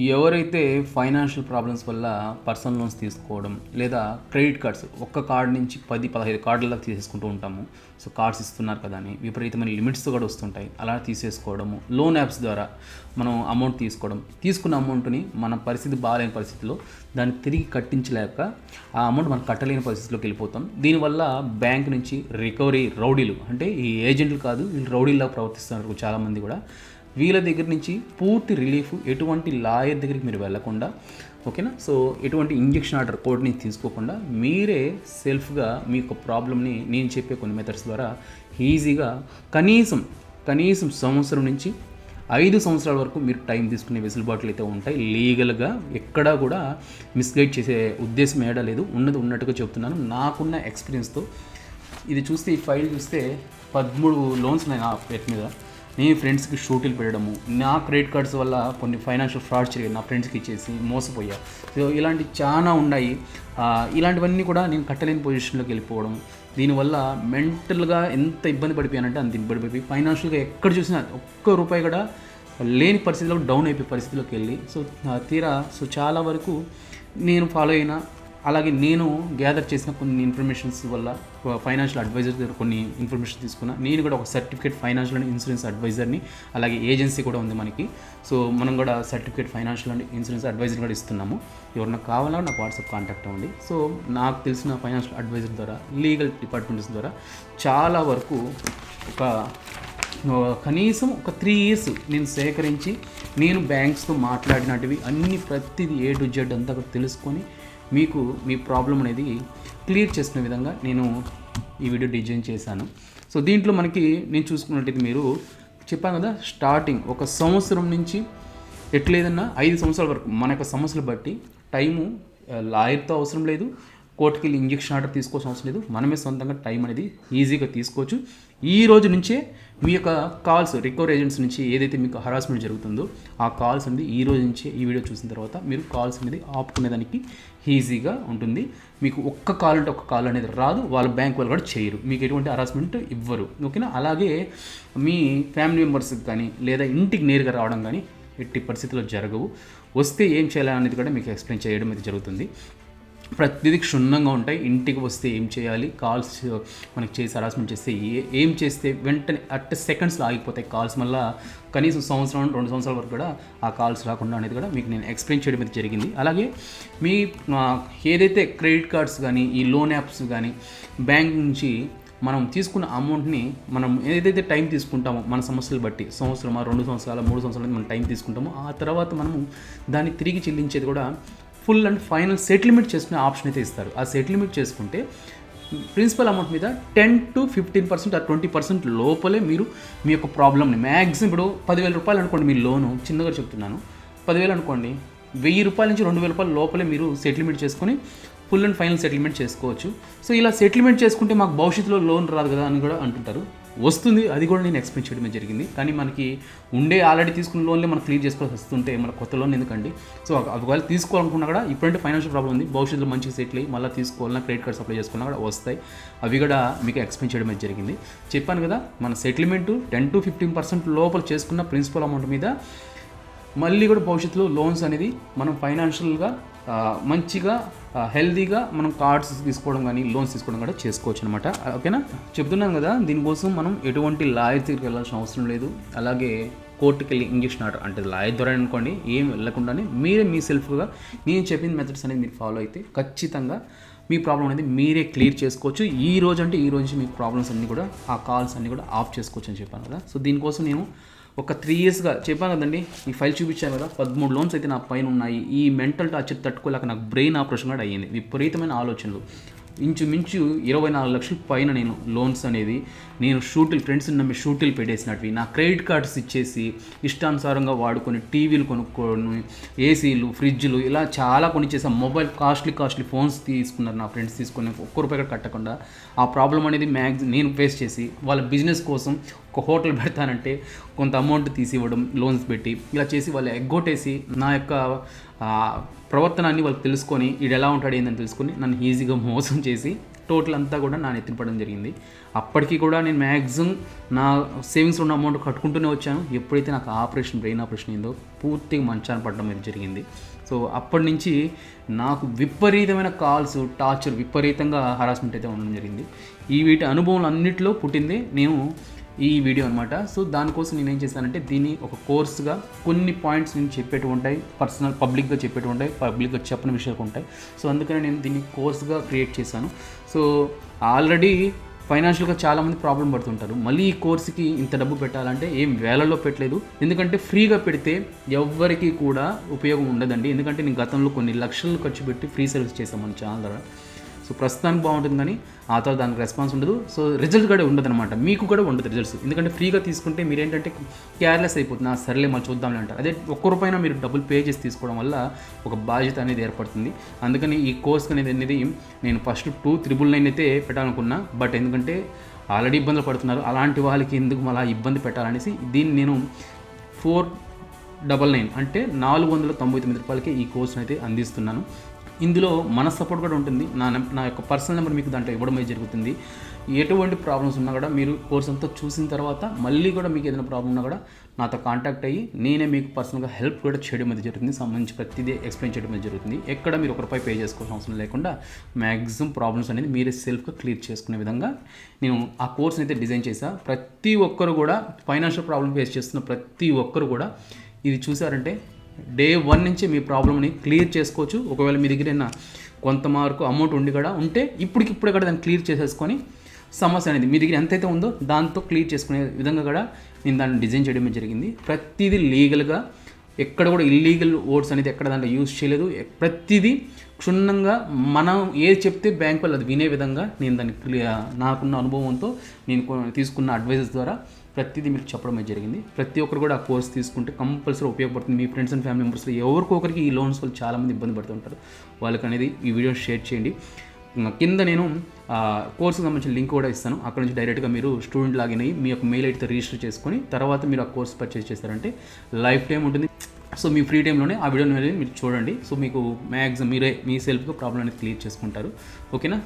ఎవరైతే financial problems వల్ల personal loans తీసుకోవడం లేదా క్రెడిట్ కార్డ్స్ ఒక్క కార్డ్ నుంచి 10-15 కార్డుల తీసేసుకుంటూ ఉంటాము. సో కార్డ్స్ ఇస్తున్నారు కదా అని విపరీతమైన లిమిట్స్ కూడా వస్తుంటాయి. అలా తీసేసుకోవడము, లోన్ యాప్స్ ద్వారా మనం అమౌంట్ తీసుకోవడం, తీసుకున్న అమౌంట్ని మన పరిస్థితి బాగాలేని పరిస్థితిలో దాన్ని తిరిగి కట్టించలేక ఆ అమౌంట్ మనం కట్టలేని పరిస్థితిలోకి వెళ్ళిపోతాం. దీనివల్ల బ్యాంక్ నుంచి రికవరీ రౌడీలు, అంటే ఈ ఏజెంట్లు కాదు, వీళ్ళు రౌడీల్లా ప్రవర్తిస్తున్నారు చాలామంది కూడా. వీళ్ళ దగ్గర నుంచి పూర్తి రిలీఫ్, ఎటువంటి లాయర్ దగ్గరికి మీరు వెళ్ళకుండా, ఓకేనా. సో ఎటువంటి ఇంజెక్షన్ ఆర్డర్ కోడ్ నుంచి తీసుకోకుండా మీరే సెల్ఫ్గా మీ యొక్క ప్రాబ్లమ్ని నేను చెప్పే కొన్ని మెథడ్స్ ద్వారా ఈజీగా కనీసం సంవత్సరం నుంచి 5 సంవత్సరాల వరకు మీరు టైం తీసుకునే వెసులుబాట్లు అయితే ఉంటాయి. లీగల్గా ఎక్కడా కూడా మిస్గైడ్ చేసే ఉద్దేశం ఏడా లేదు, ఉన్నది ఉన్నట్టుగా చెప్తున్నాను నాకున్న ఎక్స్పీరియన్స్తో. ఇది చూస్తే, ఈ ఫైల్ చూస్తే 13 లోన్స్ ఉన్నాయి నా పేరు మీద. నేను ఫ్రెండ్స్కి షూటీలు పెట్టడము, నా క్రెడిట్ కార్డ్స్ వల్ల కొన్ని ఫైనాన్షియల్ ఫ్రాడ్స్ జరిగాయి, నా ఫ్రెండ్స్కి ఇచ్చేసి మోసపోయా. సో ఇలాంటి చాలా ఉన్నాయి. ఇలాంటివన్నీ కూడా నేను కట్టలేని పొజిషన్లోకి వెళ్ళిపోవడం, దీనివల్ల మెంటల్గా ఎంత ఇబ్బంది పడిపోయానంటే అంత ఇబ్బంది పడిపోయి ఫైనాన్షియల్గా ఎక్కడ చూసినా ఒక్క రూపాయి కూడా లేని పరిస్థితిలో డౌన్ అయిపోయే పరిస్థితిలోకి వెళ్ళి, సో చాలా వరకు నేను ఫాలో అయిన, అలాగే నేను గ్యాదర్ చేసిన కొన్ని ఇన్ఫర్మేషన్స్ వల్ల ఫైనాన్షియల్ అడ్వైజర్ దగ్గర కొన్ని ఇన్ఫర్మేషన్ తీసుకున్నా. నేను కూడా ఒక సర్టిఫికేట్ ఫైనాన్షియల్ అండ్ ఇన్సూరెన్స్ అడ్వైజర్ని, అలాగే ఏజెన్సీ కూడా ఉంది మనకి. సో మనం కూడా certificate financial and insurance adviser కూడా ఇస్తున్నాము. ఎవరన్నా కావాలన్నా నాకు వాట్సాప్ కాంటాక్ట్ అవ్వండి. సో నాకు తెలిసిన ఫైనాన్షియల్ అడ్వైజర్ ద్వారా, లీగల్ డిపార్ట్మెంట్స్ ద్వారా చాలా వరకు కనీసం ఒక 3 years నేను సేకరించి, నేను బ్యాంక్స్తో మాట్లాడినటివి అన్ని ప్రతిదీ A to Z అంతా కూడా తెలుసుకొని మీకు మీ ప్రాబ్లం అనేది క్లియర్ చేసిన విధంగా నేను ఈ వీడియో డిజైన్ చేశాను. సో దీంట్లో మనకి నేను చూసుకున్నట్టయితే, మీరు చెప్పాను కదా, స్టార్టింగ్ ఒక సంవత్సరం నుంచి ఎట్లేదన్నా 5 సంవత్సరాల వరకు మన యొక్క సమస్యలు బట్టి టైము లాయర్తో అవసరం లేదు, కోర్టుకి వెళ్ళి ఇంజెక్షన్ ఆర్డర్ తీసుకోవాల్సిన అవసరం లేదు. మనమే సొంతంగా టైం అనేది ఈజీగా తీసుకోవచ్చు. ఈ రోజు నుంచే మీ యొక్క కాల్స్, రికవరీ ఏజెంట్స్ నుంచి ఏదైతే మీకు హరాస్మెంట్ జరుగుతుందో ఆ కాల్స్ అనేది ఈ రోజు నుంచే, ఈ వీడియో చూసిన తర్వాత మీరు కాల్స్ అనేది ఆపుకునేదానికి ఈజీగా ఉంటుంది. మీకు ఒక్క కాల్ అంటే ఒక్క కాల్ అనేది రాదు, వాళ్ళ బ్యాంక్ వాళ్ళు కూడా చేయరు, మీకు ఎటువంటి హరాస్మెంట్ ఇవ్వరు, ఓకేనా. అలాగే మీ ఫ్యామిలీ మెంబర్స్కి కానీ లేదా ఇంటికి నేరుగా రావడం కానీ ఎట్టి పరిస్థితుల్లో జరగవు. వస్తే ఏం చేయాలనేది కూడా మీకు ఎక్స్ప్లెయిన్ చేయడం అయితే జరుగుతుంది. ప్రతిదీ క్షుణ్ణంగా ఉంటాయి. ఇంటికి వస్తే ఏం చేయాలి, కాల్స్ మనకి చేసి హరాస్మెంట్ చేస్తే ఏం చేస్తే వెంటనే సెకండ్స్లో ఆగిపోతాయి కాల్స్, మళ్ళీ కనీసం 1-2 సంవత్సరాల వరకు కూడా ఆ కాల్స్ రాకుండా అనేది కూడా మీకు నేను ఎక్స్ప్లెయిన్ చేయడం అయితే జరిగింది. అలాగే మీ ఏదైతే క్రెడిట్ కార్డ్స్ కానీ, ఈ లోన్ యాప్స్ కానీ, బ్యాంక్ నుంచి మనం తీసుకున్న అమౌంట్ని మనం ఏదైతే టైం తీసుకుంటామో మన సమస్యలు బట్టి, 1 సంవత్సరం, 2 సంవత్సరాలు, 3 సంవత్సరాలు మనం టైం తీసుకుంటామో, ఆ తర్వాత మనము దాన్ని తిరిగి చెల్లించేది కూడా ఫుల్ అండ్ ఫైనల్ సెటిల్మెంట్ చేసుకునే ఆప్షన్ అయితే ఇస్తారు. ఆ సెటిల్మెంట్ చేసుకుంటే ప్రిన్సిపల్ అమౌంట్ మీద 10 to 15% ఆ 20% లోపలే మీరు మీ యొక్క ప్రాబ్లమ్ని మ్యాక్సిమం, ఇప్పుడు 10,000 రూపాయలు అనుకోండి మీ లోను, చిన్నగా చెప్తున్నాను, 10,000 అనుకోండి, 1,000 రూపాయల నుంచి 2,000 రూపాయల లోపలే మీరు సెటిల్మెంట్ చేసుకొని ఫుల్ అండ్ ఫైనల్ సెటిల్మెంట్ చేసుకోవచ్చు. సో ఇలా సెటిల్మెంట్ చేసుకుంటే మాకు భవిష్యత్తులో లోన్ రాదు కదా అని కూడా అంటుంటారు. వస్తుంది, అది కూడా నేను ఎక్స్ప్లెయిన్ చేయడమే జరిగింది. కానీ మనకి ఆల్రెడీ తీసుకున్న లోన్లే మనం క్లియర్ చేసుకోవాల్సి వస్తుంటే మన కొత్త లోన్ ఎందుకండి. సో ఒకవేళ తీసుకోవాలనుకున్నా కూడా, ఇప్పుడంటే ఫైనాన్షియల్ ప్రాబ్లం ఉంది, భవిష్యత్తులో మంచిగా సెటిల్ అయ్యి మళ్ళీ తీసుకోవాలన్నా, క్రెడిట్ కార్డ్స్ అప్లై చేసుకున్నా కూడా వస్తాయి. అవి కూడా మీకు ఎక్స్ప్లెయిన్ చేయడమే జరిగింది. చెప్పాను కదా, మన సెటిల్మెంట్ 10 to 15% లోపల చేసుకున్న ప్రిన్సిపల్ అమౌంట్ మీద మళ్ళీ కూడా భవిష్యత్తులో లోన్స్ అనేది మనం ఫైనాన్షియల్గా మంచిగా హెల్తీగా మనం కార్డ్స్ తీసుకోవడం కానీ, లోన్స్ తీసుకోవడం కూడా చేసుకోవచ్చు అనమాట, ఓకేనా. చెప్తున్నాను కదా, దీనికోసం మనం ఎటువంటి లాయర్ దగ్గరికి వెళ్ళాల్సిన అవసరం లేదు. అలాగే కోర్టుకి వెళ్ళి ఇంజెక్షన్ ఆర్డర్, అంటే లాయర్ ద్వారా అనుకోండి, ఏం వెళ్ళకుండానే మీరే మీ సెల్ఫ్గా నేను చెప్పిన మెథడ్స్ అనేది మీరు ఫాలో అయితే ఖచ్చితంగా మీ ప్రాబ్లం అనేది మీరే క్లియర్ చేసుకోవచ్చు. ఈ రోజు అంటే ఈ రోజు మీ ప్రాబ్లమ్స్ అన్నీ కూడా, ఆ కాల్స్ అన్నీ కూడా ఆఫ్ చేసుకోవచ్చు అని చెప్పాను కదా. సో దీనికోసం నేను ఒక 3 yearsగా చెప్పాను కదండి, ఈ ఫైల్ చూపించాను కదా, 13 లోన్స్ అయితే నా పైన ఉన్నాయి. ఈ మెంటల్ టార్చర్ తట్టుకోలేక నాకు బ్రెయిన్ ఆపరేషన్ కూడా అయ్యింది. విపరీతమైన ఆలోచనలు, ఇంచుమించు 24 లక్షల పైన నేను లోన్స్ అనేది, నేను ఫ్రెండ్స్ని నమ్మి షూటీలు పెట్టేసినట్వి, నా క్రెడిట్ కార్డ్స్ ఇచ్చేసి ఇష్టానుసారంగా వాడుకొని, టీవీలు కొనుక్కొని, ఏసీలు, ఫ్రిడ్జ్లు, ఇలా చాలా కొనిచ్చేసాను. మొబైల్ కాస్ట్లీ ఫోన్స్ తీసుకున్నారు నా ఫ్రెండ్స్, తీసుకొని ఒక్క రూపాయి కూడా కట్టకుండా. ఆ ప్రాబ్లం అనేది నేను ఫేస్ చేసి వాళ్ళ బిజినెస్ కోసం ఒక హోటల్ పెడతానంటే కొంత అమౌంట్ తీసి ఇవ్వడం లోన్స్ పెట్టి ఇలా చేసి వాళ్ళు ఎగ్గొట్టేసి నా యొక్క ప్రవర్తనాన్ని వాళ్ళు తెలుసుకొని ఇది ఎలా ఉంటాడు ఏందని తెలుసుకొని నన్ను ఈజీగా మోసం చేసి టోటల్ అంతా కూడా నా నెత్తిన పడడం జరిగింది. అప్పటికి కూడా నేను మ్యాక్సిమం నా సేవింగ్స్ ఉన్న అమౌంట్ కట్టుకుంటూనే వచ్చాను. ఎప్పుడైతే నాకు బ్రెయిన్ ఆపరేషన్ అయిందో పూర్తిగా మంచాన పడడం అనేది జరిగింది. సో అప్పటి నుంచి నాకు విపరీతమైన కాల్స్, టార్చర్, విపరీతంగా హరాస్మెంట్ అయితే ఉండడం జరిగింది. వీటి అనుభవం అన్నింటిలో పుట్టిందే నేను ఈ వీడియో అనమాట. సో దానికోసం నేను ఏం చేశానంటే దీన్ని ఒక కోర్స్గా కొన్ని పాయింట్స్ నేను చెప్పేటివి ఉంటాయి, పర్సనల్ పబ్లిక్గా చెప్పేటివి ఉంటాయి, పబ్లిక్గా చెప్పని విషయాలు ఉంటాయి. సో అందుకని నేను దీన్ని కోర్స్గా క్రియేట్ చేశాను. సో ఆల్రెడీ ఫైనాన్షియల్గా చాలామంది ప్రాబ్లం పడుతుంటారు. మళ్ళీ ఈ కోర్సుకి ఇంత డబ్బు పెట్టాలంటే ఏం వేలలో పెట్టలేదు, ఎందుకంటే ఫ్రీగా పెడితే ఎవ్వరికి కూడా ఉపయోగం ఉండదండి. ఎందుకంటే నేను గతంలో కొన్ని లక్షలు ఖర్చు పెట్టి ఫ్రీ సర్వీస్ చేశాను మన ఛానల్ ద్వారా. సో ప్రస్తుతానికి బాగుంటుంది కానీ ఆ తర్వాత దానికి రెస్పాన్స్ ఉండదు. సో రిజల్ట్ కూడా ఉండదు అనమాట, మీకు కూడా ఉండదు రిజల్ట్స్. ఎందుకంటే ఫ్రీగా తీసుకుంటే మీరు ఏంటంటే కేర్లెస్ అయిపోతుంది, సర్లే మళ్ళీ చూద్దామని అంటారు. అదే ఒక్క రూపాయినా మీరు డబ్బులు పే చేసి తీసుకోవడం వల్ల ఒక బాధ్యత అనేది ఏర్పడుతుంది. అందుకని ఈ కోర్స్ అనేది నేను ఫస్ట్ 2,999 అయితే పెట్టాలనుకున్నా. బట్ ఎందుకంటే ఆల్రెడీ ఇబ్బందులు పడుతున్నారు, అలాంటి వాళ్ళకి ఎందుకు మళ్ళీ ఇబ్బంది పెట్టాలనేసి దీన్ని నేను 499 అంటే 499 రూపాయలకి ఈ కోర్సును అయితే అందిస్తున్నాను. ఇందులో మన సపోర్ట్ కూడా ఉంటుంది. నా యొక్క పర్సనల్ నెంబర్ మీకు దాంట్లో ఇవ్వడం జరుగుతుంది. ఎటువంటి ప్రాబ్లమ్స్ ఉన్నా కూడా మీరు కోర్స్ అంతా చూసిన తర్వాత మళ్ళీ కూడా మీకు ఏదైనా ప్రాబ్లం ఉన్నా కూడా నాతో కాంటాక్ట్ అయ్యి నేనే మీకు పర్సనల్గా హెల్ప్ కూడా చేయడం అనేది జరుగుతుంది. సంబంధించి ప్రతిదీ ఎక్స్ప్లెయిన్ చేయడం అనేది జరుగుతుంది. ఎక్కడ మీరు ₹1 పే చేసుకోవాల్సిన అవసరం లేకుండా మ్యాక్సిమం ప్రాబ్లమ్స్ అనేది మీరే సెల్ఫ్గా క్లియర్ చేసుకునే విధంగా నేను ఆ కోర్స్ని అయితే డిజైన్ చేశాను. ప్రతి ఒక్కరు కూడా ఫైనాన్షియల్ ప్రాబ్లమ్ ఫేస్ చేస్తున్న ప్రతి ఒక్కరు కూడా ఇది చూసారంటే డే 1 నుంచి మీ ప్రాబ్లమ్ని క్లియర్ చేసుకోవచ్చు. ఒకవేళ మీ దగ్గర కొంత మార్కు అమౌంట్ ఉంటే ఇప్పుడే కూడా దాన్ని క్లియర్ చేసేసుకొని సమస్య అనేది మీ దగ్గర ఎంతైతే ఉందో దాంతో క్లియర్ చేసుకునే విధంగా కూడా నేను దాన్ని డిజైన్ చేయడం జరిగింది. ప్రతిదీ లీగల్గా, ఎక్కడ కూడా ఇల్లీగల్ వర్డ్స్ అనేది ఎక్కడ దాంట్లో యూజ్ చేయలేదు. ప్రతిదీ క్షుణ్ణంగా మనం ఏది చెప్తే బ్యాంక్ వాళ్ళు అది వినే విధంగా నేను దాన్ని నాకున్న అనుభవంతో నేను తీసుకున్న అడ్వైజెస్ ద్వారా ప్రతిదీ మీకు చెప్పడం జరిగింది. ప్రతి ఒక్కరు కూడా ఆ కోర్స్ తీసుకుంటే కంపల్సరీ ఉపయోగపడుతుంది. మీ ఫ్రెండ్స్ అండ్ ఫ్యామిలీ మెంబర్స్లో ఎవరికొకరికి ఈ లోన్స్ వల్ల చాలామంది ఇబ్బంది పడుతుంటారు. వాళ్ళకి అనేది ఈ వీడియో షేర్ చేయండి. కింద నేను కోర్సుకు సంబంధించిన లింక్ కూడా ఇస్తాను. అక్కడ నుంచి డైరెక్ట్గా మీరు స్టూడెంట్ లాగిన్ అయ్యి మీ యొక్క మెయిల్ ఐడితో రిజిస్టర్ చేసుకొని తర్వాత మీరు ఆ కోర్స్ పర్చేస్ చేశారంటే లైఫ్ టైం ఉంటుంది. సో మీ ఫ్రీ టైంలోనే ఆ వీడియోని మీరు చూడండి. సో మీకు మ్యాక్సిమం మీరే మీ సెల్ఫ్గా ప్రాబ్లం అనేది క్లియర్ చేసుకుంటారు. ఓకేనా?